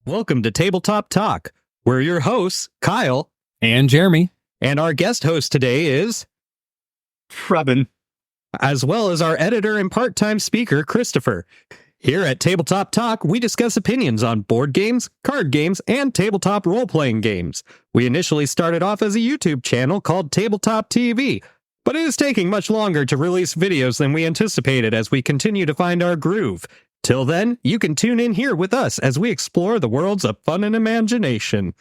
Welcome to Tabletop Talk. We're your hosts, Kyle. And Jeremy. And our guest host today is Trevin. As well as our editor and part-time speaker, Christopher. Here at Tabletop Talk, we discuss opinions on board games, card games, and tabletop role-playing games. We initially started off as a YouTube channel called TabletopTV, but it is taking much longer to release videos than we anticipated as we continue to find our groove. Till then, you can tune in here with us as we explore the worlds of fun and imagination.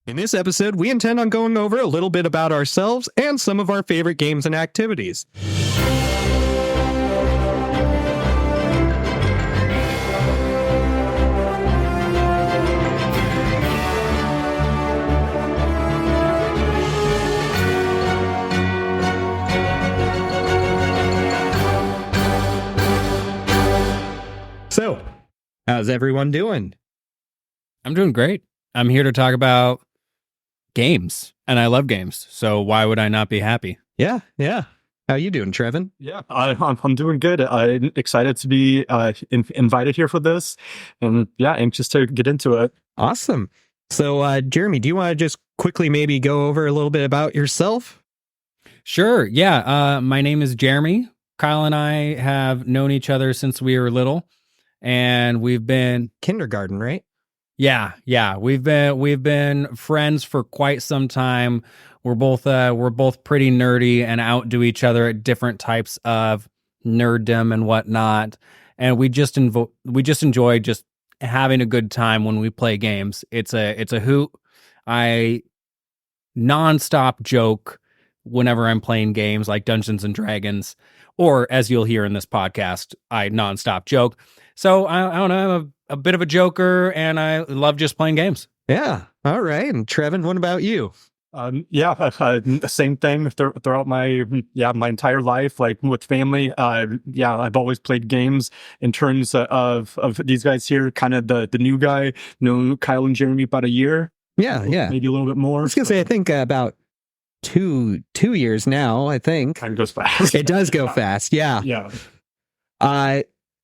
In this episode, we intend on going over a little bit about ourselves and some of our favorite games and activities. So, how's everyone doing? I'm doing great. I'm here to talk about games, and I love games, so why would I not be happy? Yeah. How you doing, Trevin? Yeah, I'm doing good. I'm excited to be invited here for this, and yeah, anxious to get into it. Awesome. So, Jeremy, do you want to just quickly maybe go over a little bit about yourself? Sure, yeah. My name is Jeremy. Kyle and I have known each other since we were little, and we've been kindergarten, right? Yeah. We've been friends for quite some time. We're both pretty nerdy and outdo each other at different types of nerddom and whatnot. And we just enjoy just having a good time when we play games. It's a hoot. I nonstop joke whenever I'm playing games like Dungeons and Dragons, or as you'll hear in this podcast, I nonstop joke. So I don't know, I'm a bit of a joker, and I love just playing games. Yeah. All right. And Trevin, what about you? Same thing throughout my entire life, like with family. I've always played games. In terms of these guys here, kind of the new guy, known Kyle and Jeremy about a year. Yeah. Maybe a little bit more. I was gonna say, I think about two years now. I think kind of goes fast. It does go fast. Yeah. Yeah.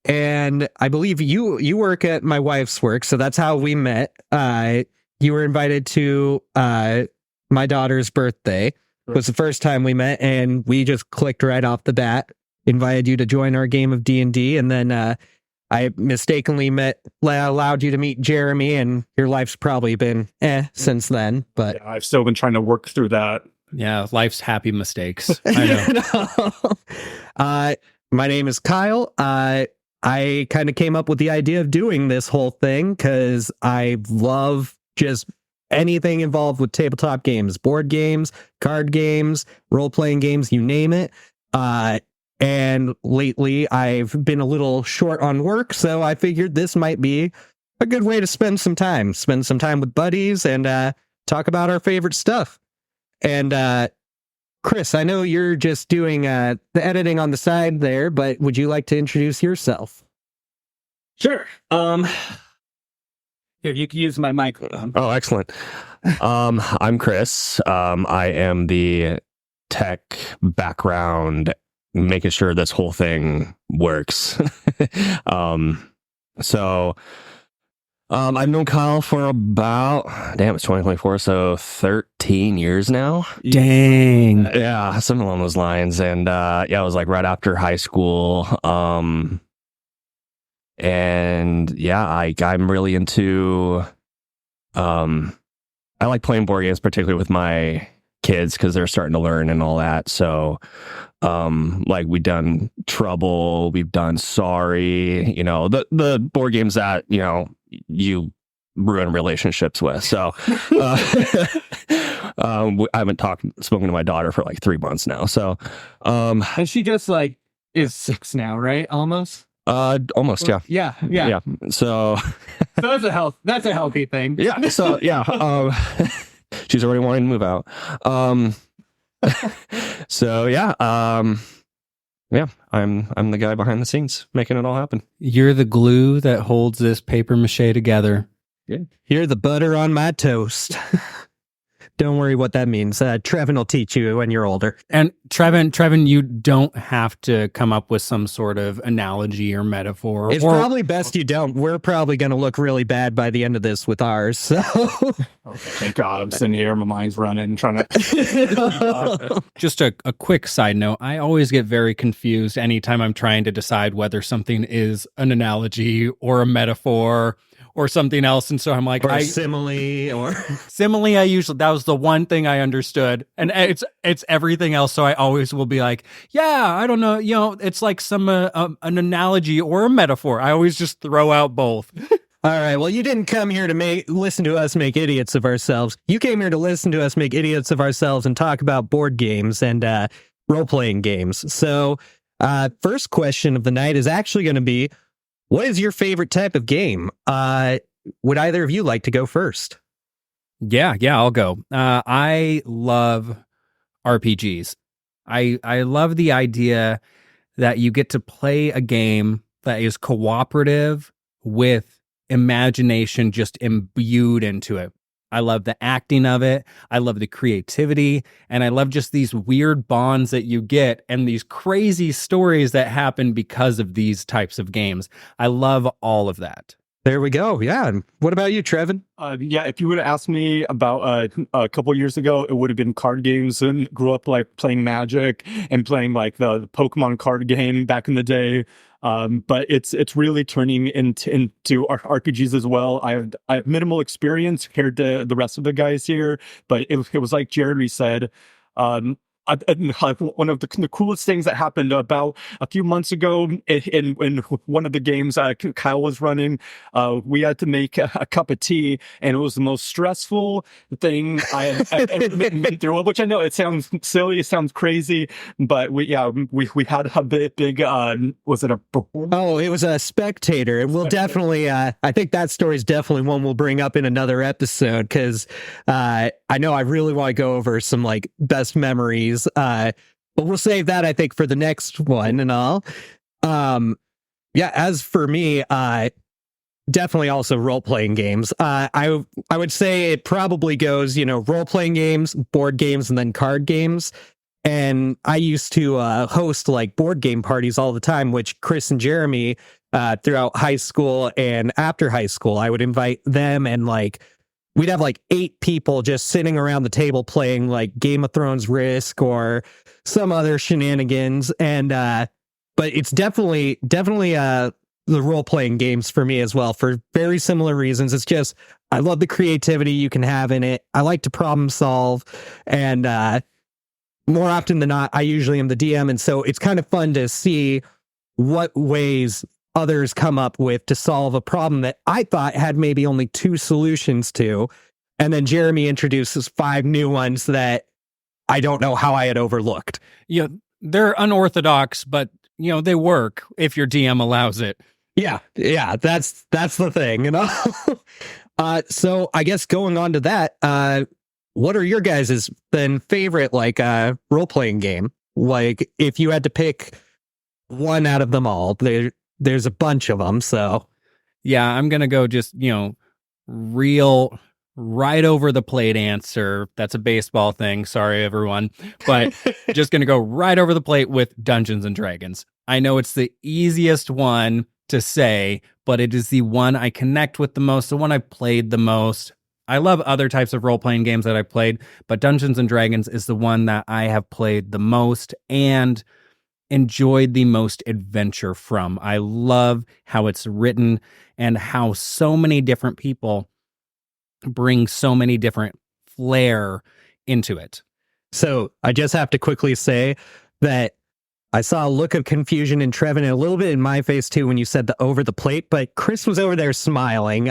And I believe you work at my wife's work, so that's how we met. You were invited to my daughter's birthday. It was the first time we met, and we just clicked right off the bat. Invited you to join our game of D&D, and then I mistakenly allowed you to meet Jeremy, and your life's probably been since then. But yeah, I've still been trying to work through that. Yeah, life's happy mistakes. I know. My name is Kyle. I kind of came up with the idea of doing this whole thing because I love just anything involved with tabletop games, board games, card games, role-playing games, you name it. And lately I've been a little short on work, so I figured this might be a good way to spend some time with buddies and talk about our favorite stuff. And Chris, I know you're just doing the editing on the side there, but would you like to introduce yourself? Sure. Here, you can use my microphone. Oh, excellent. I'm Chris. I am the tech background, making sure this whole thing works. I've known Kyle for about, it's 2024, so 13 years now. Dang. Yeah, something along those lines. And it was like right after high school. I'm really into, I like playing board games, particularly with my kids, because they're starting to learn and all that. So, we've done Trouble, we've done Sorry, the board games that, you ruin relationships with. So I haven't spoken to my daughter for like 3 months now. So and she just is 6 now, right? Almost. Almost, yeah. Yeah. So that's a healthy thing. Yeah. So yeah. She's already wanting to move out. So yeah. I'm the guy behind the scenes making it all happen. You're the glue that holds this paper mache together. Yeah. You're the butter on my toast. Don't worry what that means. Trevin will teach you when you're older. And Trevin, you don't have to come up with some sort of analogy or metaphor. It's probably best you don't. We're probably going to look really bad by the end of this with ours. So, Okay, thank God, I'm sitting here, my mind's running, trying to. Just a quick side note. I always get very confused anytime I'm trying to decide whether something is an analogy or a metaphor or something else. And so I'm like, or a simile or simile, that was the one thing I understood. And it's everything else. So I always will be like, yeah, I don't know. It's like an analogy or a metaphor. I always just throw out both. All right. Well, you didn't come here to listen to us make idiots of ourselves. You came here to listen to us make idiots of ourselves and talk about board games and role-playing games. So first question of the night is actually going to be, what is your favorite type of game? Would either of you like to go first? Yeah, I'll go. I love RPGs. I love the idea that you get to play a game that is cooperative with imagination just imbued into it. I love the acting of it. I love the creativity. And I love just these weird bonds that you get and these crazy stories that happen because of these types of games. I love all of that. There we go. Yeah. And what about you, Trevin? Yeah, if you would have asked me about a couple of years ago, it would have been card games. And grew up like playing Magic and playing like the Pokemon card game back in the day. But it's really turning into RPGs as well. I have minimal experience compared to the rest of the guys here, but it was like Jeremy said. One of the coolest things that happened about a few months ago in one of the games Kyle was running, we had to make a cup of tea, and it was the most stressful thing I been through. Which I know it sounds silly, it sounds crazy, but we had a big was it a performance? Oh, it was a spectator, and we'll definitely. I think that story is definitely one we'll bring up in another episode because I know I really want to go over some like best memories. But we'll save that, I think, for the next one and all. Yeah, as for me, definitely also role-playing games. I would say it probably goes, role-playing games, board games, and then card games. And I used to host like board game parties all the time, which Chris and Jeremy throughout high school and after high school, I would invite them and like we'd have like 8 people just sitting around the table playing like Game of Thrones Risk or some other shenanigans. And, but it's definitely the role-playing games for me as well for very similar reasons. It's just, I love the creativity you can have in it. I like to problem solve. And, more often than not, I usually am the DM. And so it's kind of fun to see what ways others come up with to solve a problem that I thought had maybe only 2 solutions to. And then Jeremy introduces 5 new ones that I don't know how I had overlooked. Yeah, they're unorthodox, but they work if your DM allows it. Yeah, that's the thing, So I guess going on to that, what are your guys' then favorite like role-playing game? Like if you had to pick one out of them all, there's a bunch of them, so. Yeah, I'm going to go just, real right over the plate answer. That's a baseball thing. Sorry, everyone. But just going to go right over the plate with Dungeons and Dragons. I know it's the easiest one to say, but it is the one I connect with the most, the one I played the most. I love other types of role-playing games that I played, but Dungeons and Dragons is the one that I have played the most and enjoyed the most adventure from. I love how it's written and how so many different people bring so many different flair into it. So I just have to quickly say that I saw a look of confusion in Trevin and a little bit in my face too when you said the over the plate, but Chris was over there smiling.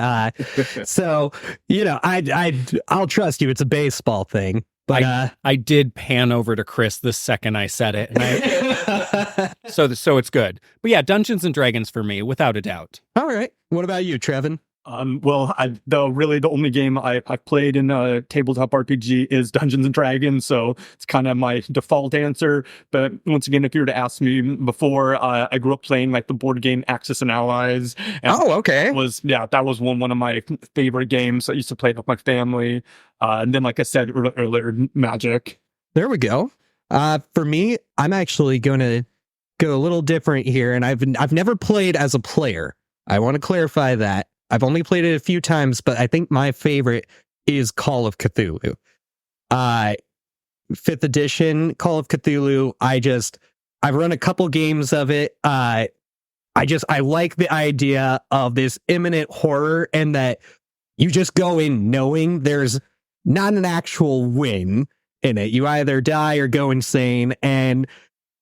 So, I'll trust you. It's a baseball thing. But I did pan over to Chris the second I said it. And so it's good. But yeah, Dungeons and Dragons for me, without a doubt. All right. What about you, Trevin? Well, the only game I've played in a tabletop RPG is Dungeons and Dragons, so it's kind of my default answer. But once again, if you were to ask me before, I grew up playing like the board game Axis and Allies. And Okay. that was one of my favorite games. I used to play it with my family. And then, like I said earlier, Magic. There we go. For me, I'm actually going to go a little different here, and I've never played as a player. I want to clarify that. I've only played it a few times, but I think my favorite is Call of Cthulhu. 5th edition Call of Cthulhu. I've run a couple games of it. I like the idea of this imminent horror, and that you just go in knowing there's not an actual win in it. You either die or go insane, and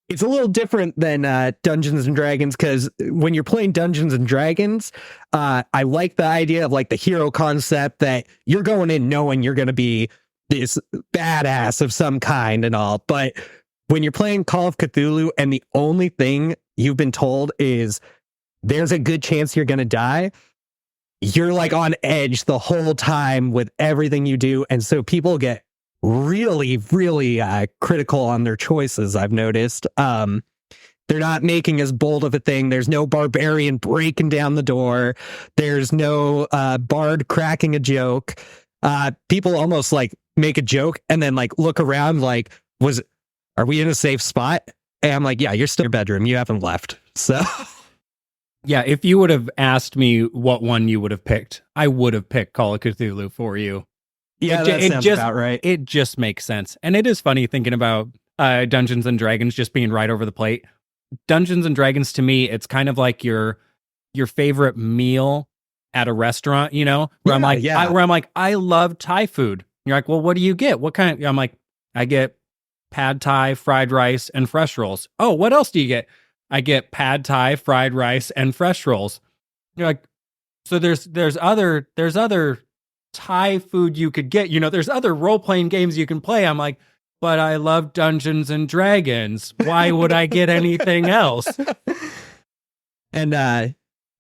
it's a little different than Dungeons and Dragons, because when you're playing Dungeons and Dragons, I like the idea of like the hero concept, that you're going in knowing you're going to be this badass of some kind and all. But when you're playing Call of Cthulhu and the only thing you've been told is there's a good chance you're going to die, you're like on edge the whole time with everything you do. And so people get really, really critical on their choices, I've noticed. They're not making as bold of a thing. There's no barbarian breaking down the door. There's no bard cracking a joke. People almost like make a joke and then like look around like, are we in a safe spot? And I'm like, yeah, you're still in your bedroom. You haven't left. So Yeah, if you would have asked me what one you would have picked, I would have picked Call of Cthulhu for you. yeah, that sounds about right. It just makes sense. And it is funny thinking about Dungeons and Dragons just being right over the plate. Dungeons and Dragons, to me, it's kind of like your favorite meal at a restaurant, you know, where I'm like, I love Thai food. You're like, well, what do you get? What kind? I'm like, I get pad Thai, fried rice, and fresh rolls. Oh, what else do you get? I get pad Thai, fried rice, and fresh rolls. You're like, so there's other Thai food you could get. You know, there's other role-playing games you can play. I'm like, but I love Dungeons and Dragons. Why would I get anything else? And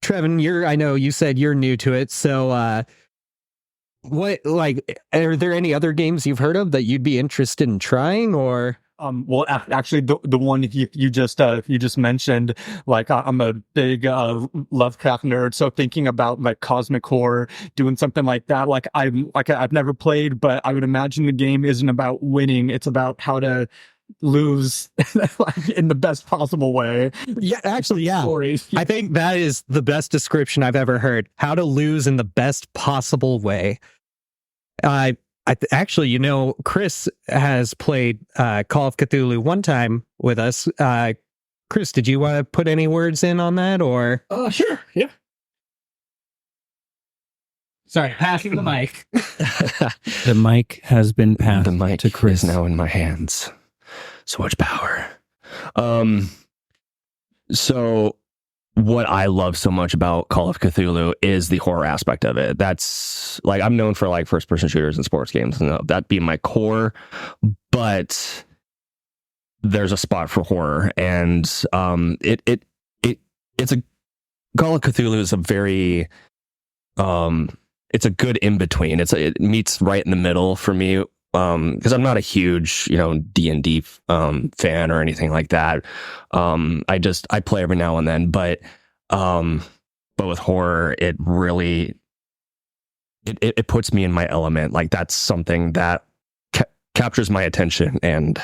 Trevin, I know you said you're new to it, so what, like, are there any other games you've heard of that you'd be interested in trying, or? Well, actually, the one you just mentioned, like I'm a big Lovecraft nerd, so thinking about like cosmic horror, doing something like that, I've never played, but I would imagine the game isn't about winning; it's about how to lose like, in the best possible way. Yeah, actually, yeah. Stories. I think that is the best description I've ever heard. How to lose in the best possible way. Actually, you know, Chris has played Call of Cthulhu one time with us. Chris, did you want to put any words in on that, or? Sure. Yeah. Sorry, passing the mic. The mic has been passed. The mic to Chris is now in my hands. So much power. So what I love so much about Call of Cthulhu is the horror aspect of it. That's like, I'm known for like first person shooters and sports games, and that being my core, but there's a spot for horror, and it's a Call of Cthulhu is a very it's a good in between. It meets right in the middle for me, because I'm not a huge, D&D fan or anything like that. I play every now and then, but with horror, it really it puts me in my element. Like, that's something that captures my attention, and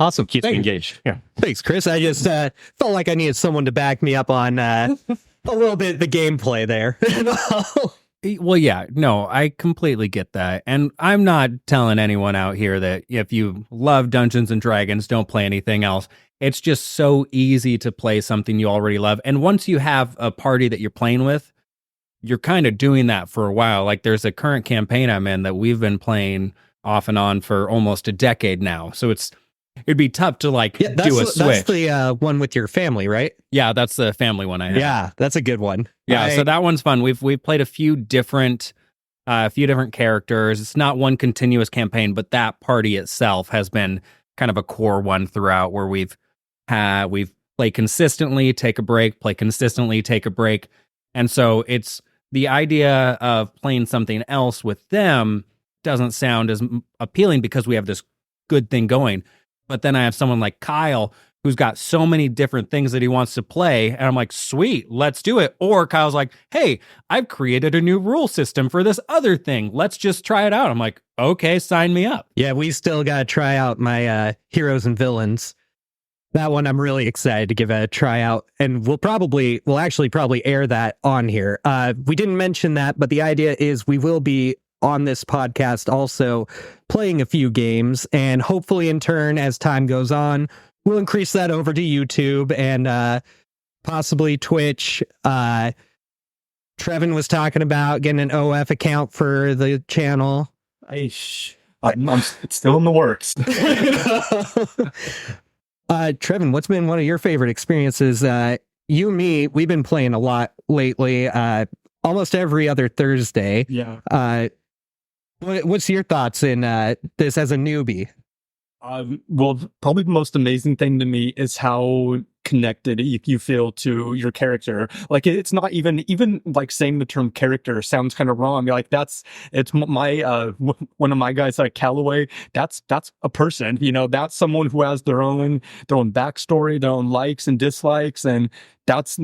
Awesome. keeps me engaged. Yeah. Thanks, Chris. I just felt like I needed someone to back me up on a little bit the gameplay there. Well, yeah, no, I completely get that. And I'm not telling anyone out here that if you love Dungeons and Dragons, don't play anything else. It's just so easy to play something you already love. And once you have a party that you're playing with, you're kind of doing that for a while. Like, there's a current campaign I'm in that we've been playing off and on for almost a decade now. So it'd be tough to do a switch. That's the one with your family, right? Yeah, that's the family one I have. Yeah, that's a good one. Yeah, so that one's fun. We've played a few different characters. It's not one continuous campaign, but that party itself has been kind of a core one throughout, where we've played consistently, take a break, play consistently, take a break. And so it's the idea of playing something else with them doesn't sound as appealing because we have this good thing going. But then I have someone like Kyle who's got so many different things that he wants to play. And I'm like, sweet, let's do it. Or Kyle's like, hey, I've created a new rule system for this other thing. Let's just try it out. I'm like, okay, sign me up. Yeah, we still got to try out my heroes and villains. That one I'm really excited to give a try out. And we'll actually probably air that on here. We didn't mention that, but the idea is we will be on this podcast also playing a few games, and hopefully in turn, as time goes on, we'll increase that over to YouTube and possibly Twitch. Trevin was talking about getting an OF account for the channel. It's still in the works. Trevin, what's been one of your favorite experiences? You and me, we've been playing a lot lately, almost every other Thursday. Yeah. What's your thoughts in this as a newbie? Well, probably the most amazing thing to me is how connected you feel to your character. Like, it's not even like saying the term character sounds kind of wrong. Like, it's my one of my guys, like Callaway, that's a person, that's someone who has their own backstory, their own likes and dislikes, and that's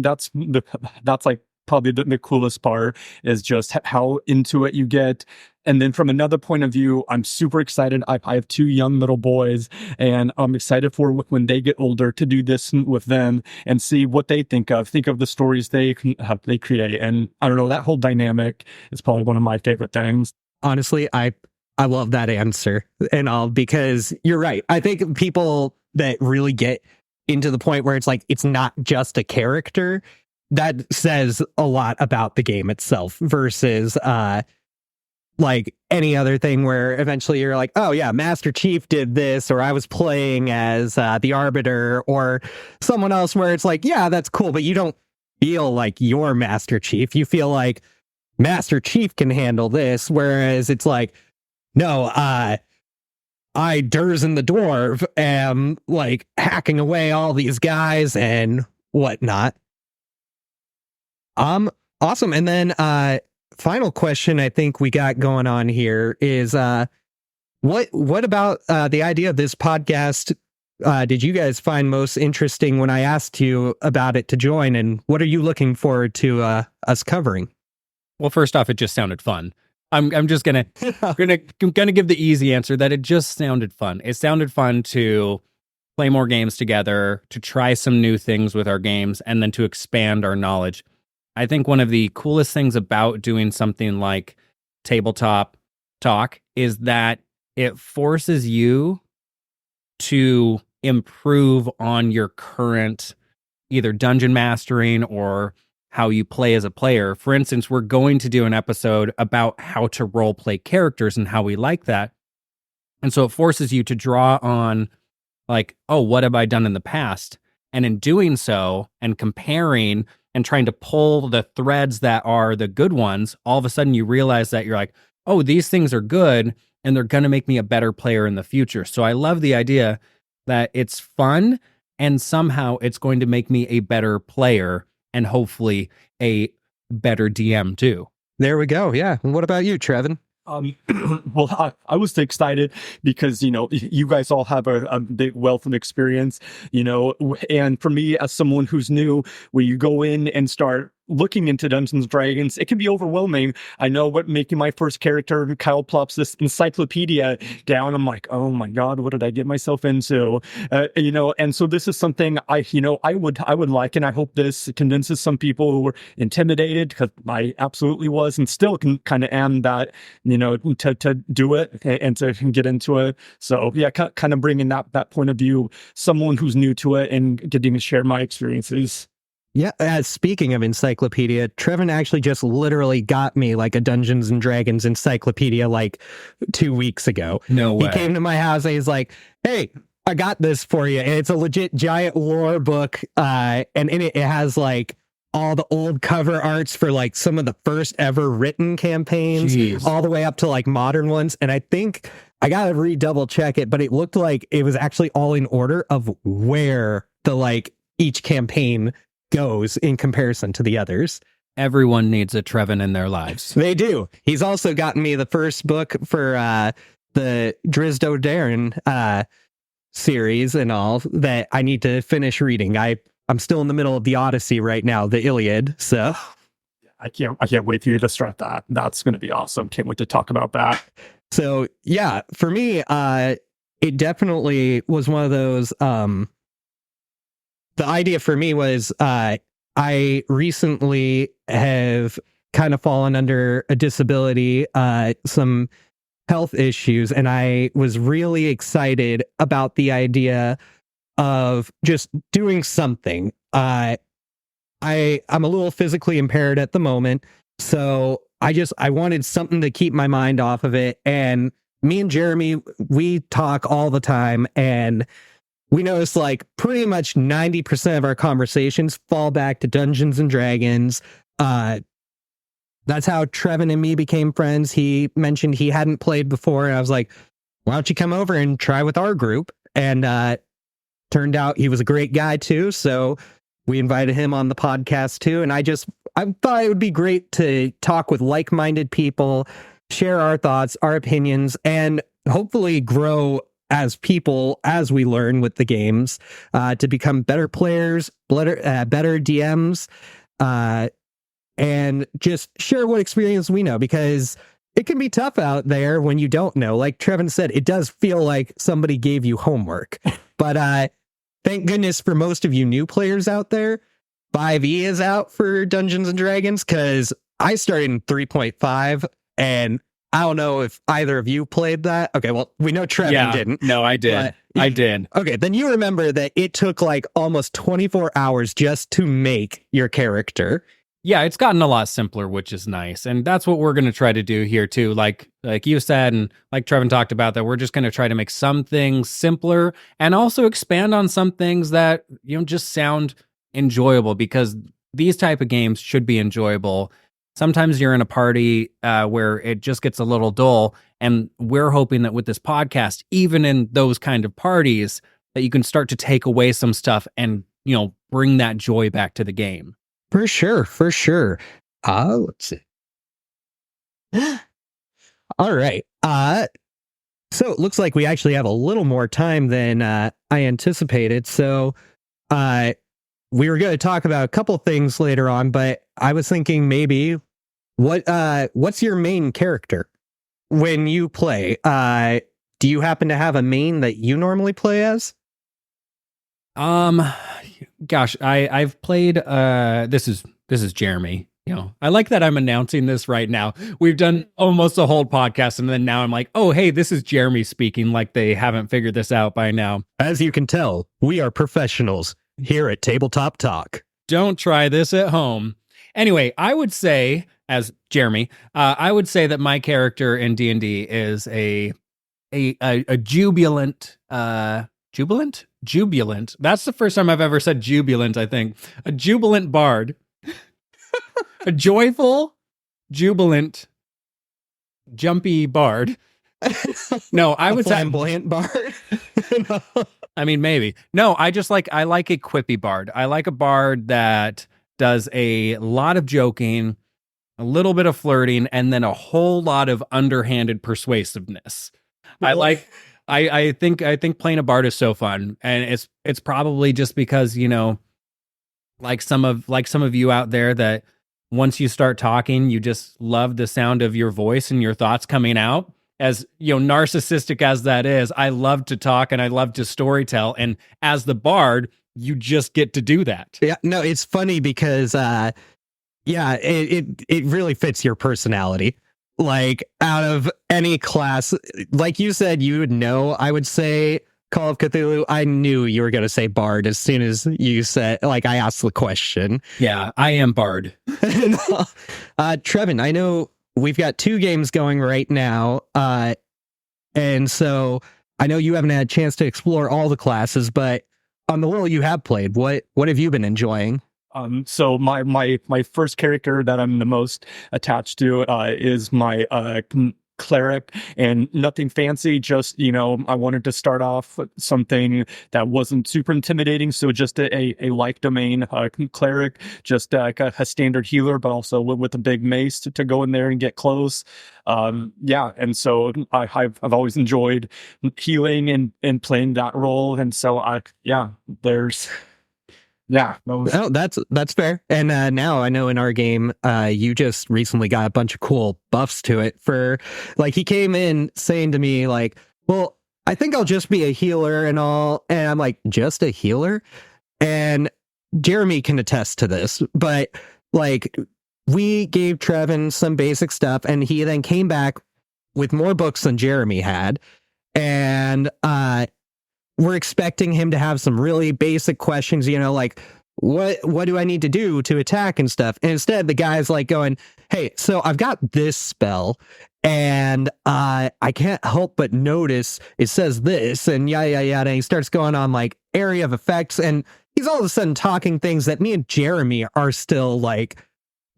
like probably the coolest part is just how into it you get. And then from another point of view, I'm super excited. I have 2 young little boys, and I'm excited for when they get older to do this with them and see what they think of the stories they create. And I don't know, that whole dynamic is probably one of my favorite things. Honestly, I love that answer and all, because you're right. I think people that really get into the point where it's like, it's not just a character, that says a lot about the game itself versus like any other thing where eventually you're like, oh yeah, Master Chief did this, or I was playing as the Arbiter or someone else, where it's like, yeah, that's cool, but you don't feel like you're Master Chief. You feel like Master Chief can handle this, whereas it's like, no, I, Durzen the Dwarf, am like hacking away all these guys and whatnot. Awesome. And then final question I think we got going on here is what about the idea of this podcast did you guys find most interesting when I asked you about it to join, and what are you looking forward to us covering? Well, first off, it just sounded fun. I'm just gonna give the easy answer that it just sounded fun. It sounded fun to play more games together, to try some new things with our games, and then to expand our knowledge. I think one of the coolest things about doing something like Tabletop Talk is that it forces you to improve on your current either dungeon mastering or how you play as a player. For instance, we're going to do an episode about how to role play characters and how we like that. And so it forces you to draw on like, oh, what have I done in the past? And in doing so and comparing and trying to pull the threads that are the good ones, all of a sudden you realize that you're like, oh, these things are good and they're going to make me a better player in the future. So I love the idea that it's fun and somehow it's going to make me a better player and hopefully a better DM too. There we go. Yeah. And what about you, Trevin? Well, I was excited because, you guys all have a big wealth of experience, and for me, as someone who's new, when you go in and start looking into Dungeons & Dragons, it can be overwhelming. I know what making my first character, Kyle plops this encyclopedia down. I'm like, oh my God, what did I get myself into? And so this is something I would like, and I hope this convinces some people who were intimidated, because I absolutely was, and still can kind of am that, to do it and to get into it. So yeah, kind of bringing that point of view, someone who's new to it and getting to share my experiences. Yeah, speaking of encyclopedia, Trevin actually just literally got me like a Dungeons and Dragons encyclopedia like 2 weeks ago. No way. He came to my house and he's like, hey, I got this for you. And it's a legit giant lore book. And in it has like all the old cover arts for like some of the first ever written campaigns, Jeez. all the way up to like modern ones. And I think I got to redouble check it, but it looked like it was actually all in order of where the like each campaign goes in comparison to the others. Everyone needs a Trevin in their lives. They do. He's also gotten me the first book for the Drizzt Do'Urden series and all that I need to finish reading. I'm still in the middle of the Odyssey right now, the Iliad. So I can't wait for you to start that. That's going to be awesome. Can't wait to talk about that. So yeah, for me, it definitely was one of those. The idea for me was I recently have kind of fallen under a disability, some health issues, and I was really excited about the idea of just doing something. I'm a little physically impaired at the moment, so I wanted something to keep my mind off of it. And me and Jeremy, we talk all the time, and we notice like pretty much 90% of our conversations fall back to Dungeons and Dragons. That's how Trevin and me became friends. He mentioned he hadn't played before, and I was like, why don't you come over and try with our group? And turned out he was a great guy too, so we invited him on the podcast too. And I thought it would be great to talk with like-minded people, share our thoughts, our opinions, and hopefully grow as people as we learn with the games, to become better players, better DMs, and just share what experience we know, because it can be tough out there when you don't know. Like Trevin said, it does feel like somebody gave you homework. But thank goodness for most of you new players out there, 5e is out for Dungeons and Dragons, because I started in 3.5, and I don't know if either of you played that. Okay, well, we know Trevin didn't. No, I did. I did. Okay, then you remember that it took like almost 24 hours just to make your character. Yeah, it's gotten a lot simpler, which is nice. And that's what we're going to try to do here too. Like you said, and like Trevin talked about, that we're just going to try to make some things simpler and also expand on some things that, just sound enjoyable, because these type of games should be enjoyable. Sometimes you're in a party where it just gets a little dull, and we're hoping that with this podcast, even in those kind of parties, that you can start to take away some stuff and, bring that joy back to the game. For sure. Let's see. All right. So it looks like we actually have a little more time than I anticipated. So we were going to talk about a couple things later on, but I was thinking maybe what's your main character when you play? Do you happen to have a main that you normally play as? Gosh, I've played this is Jeremy. I like that I'm announcing this right now. We've done almost a whole podcast, and then now I'm like, oh hey, this is Jeremy speaking, like they haven't figured this out by now. As you can tell, we are professionals here at Tabletop Talk. Don't try this at home. Anyway, I would say, as Jeremy, I would say that my character in D&D is a jubilant. Jubilant. That's the first time I've ever said jubilant, I think. A jubilant bard. A joyful, jubilant, jumpy bard. No, I would say flamboyant bard. I mean, maybe. No, I like a quippy bard. I like a bard that does a lot of joking, a little bit of flirting, and then a whole lot of underhanded persuasiveness. I think playing a bard is so fun, and it's probably just because, like some of you out there, that once you start talking, you just love the sound of your voice and your thoughts coming out. As narcissistic as that is, I love to talk and I love to storytell, and as the bard, you just get to do that. Yeah, no, it's funny because it really fits your personality. Like, out of any class, like you said, you would know, I would say Call of Cthulhu. I knew you were going to say Bard as soon as you said, like, I asked the question. Yeah, I am Bard. Trevin, I know we've got 2 games going right now. And so I know you haven't had a chance to explore all the classes, but on the little you have played, what have you been enjoying? So my first character that I'm the most attached to is my cleric, and nothing fancy, just, I wanted to start off with something that wasn't super intimidating, so just a like domain cleric, just like a standard healer, but also with a big mace to go in there and get close. And so I've always enjoyed healing and playing that role, and so there's Oh, that's fair. And now I know in our game, you just recently got a bunch of cool buffs to it. For like, he came in saying to me like, "Well, I think I'll just be a healer and all," and I'm like, "Just a healer?" And Jeremy can attest to this, but like, we gave Trevin some basic stuff, and he then came back with more books than Jeremy had, and we're expecting him to have some really basic questions, like, what do I need to do to attack and stuff? And instead, the guy's like going, "Hey, so I've got this spell, and I can't help but notice it says this, and yada, yada, yada." And he starts going on like area of effects, and he's all of a sudden talking things that me and Jeremy are still like,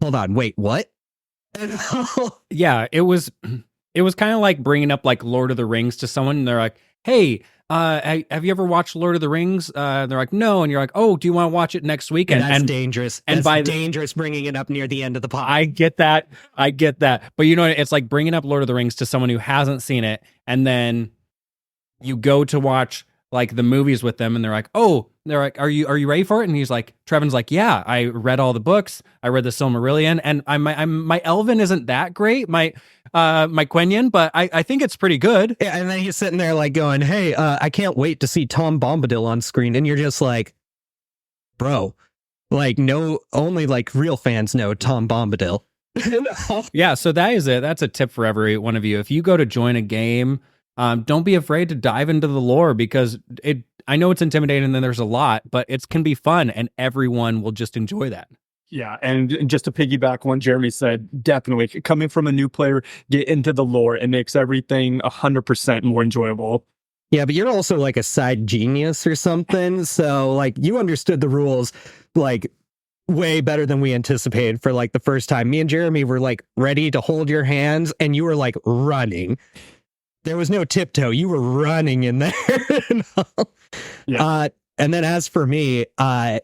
"Hold on, wait, what?" Yeah, it was kind of like bringing up like Lord of the Rings to someone, and they're like, "Hey, have you ever watched Lord of the Rings?" They're like, "No," and you're like, "Oh, do you want to watch it next week?" And that's dangerous. And that's dangerous bringing it up near the end of the pod. I get that, but it's like bringing up Lord of the Rings to someone who hasn't seen it, and then you go to watch like the movies with them, and they're like, "Are you ready for it?" And he's like, Trevin's like, "Yeah, I read all the books. I read the Silmarillion, and my Elven isn't that great. My Quenya, but I think it's pretty good." Yeah, and then he's sitting there like going, "Hey, I can't wait to see Tom Bombadil on screen," and you're just like, "Bro, like, no, only like real fans know Tom Bombadil." Yeah, so that is it. That's a tip for every one of you. If you go to join a game, don't be afraid to dive into the lore, because I know it's intimidating and there's a lot, but it can be fun, and everyone will just enjoy that. Yeah, and just to piggyback on what Jeremy said, definitely coming from a new player, get into the lore. It makes everything 100% more enjoyable. Yeah, but you're also like a side genius or something, so like you understood the rules like way better than we anticipated for like the first time. Me and Jeremy were like ready to hold your hands, and you were like running. There was no tiptoe. You were running in there. Yeah. And then as for me, I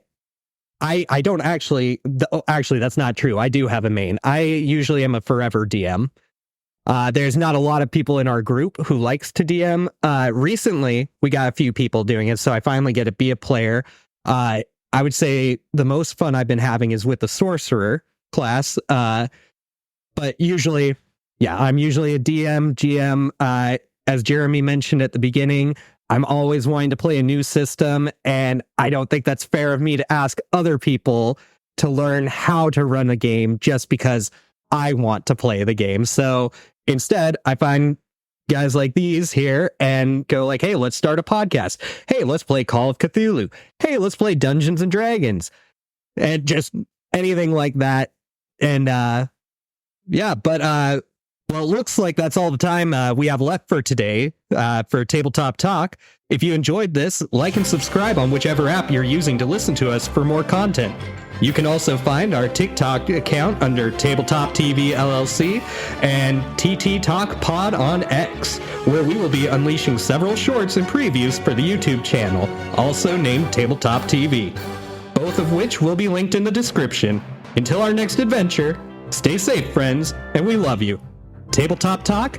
don't actually, actually, that's not true. I do have a main. I usually am a forever DM. There's not a lot of people in our group who likes to DM. Recently, we got a few people doing it, so I finally get to be a player. I would say the most fun I've been having is with the sorcerer class. But usually, yeah, I'm usually a DM, GM. As Jeremy mentioned at the beginning, I'm always wanting to play a new system, and I don't think that's fair of me to ask other people to learn how to run a game just because I want to play the game. So instead, I find guys like these here and go like, "Hey, let's start a podcast. Hey, let's play Call of Cthulhu. Hey, let's play Dungeons and Dragons," and just anything like that. And well, it looks like that's all the time we have left for today for Tabletop Talk. If you enjoyed this, like and subscribe on whichever app you're using to listen to us for more content. You can also find our TikTok account under TabletopTV LLC and TT Talk Pod on X, where we will be unleashing several shorts and previews for the YouTube channel, also named Tabletop TV, both of which will be linked in the description. Until our next adventure, stay safe, friends, and we love you. Tabletop Talk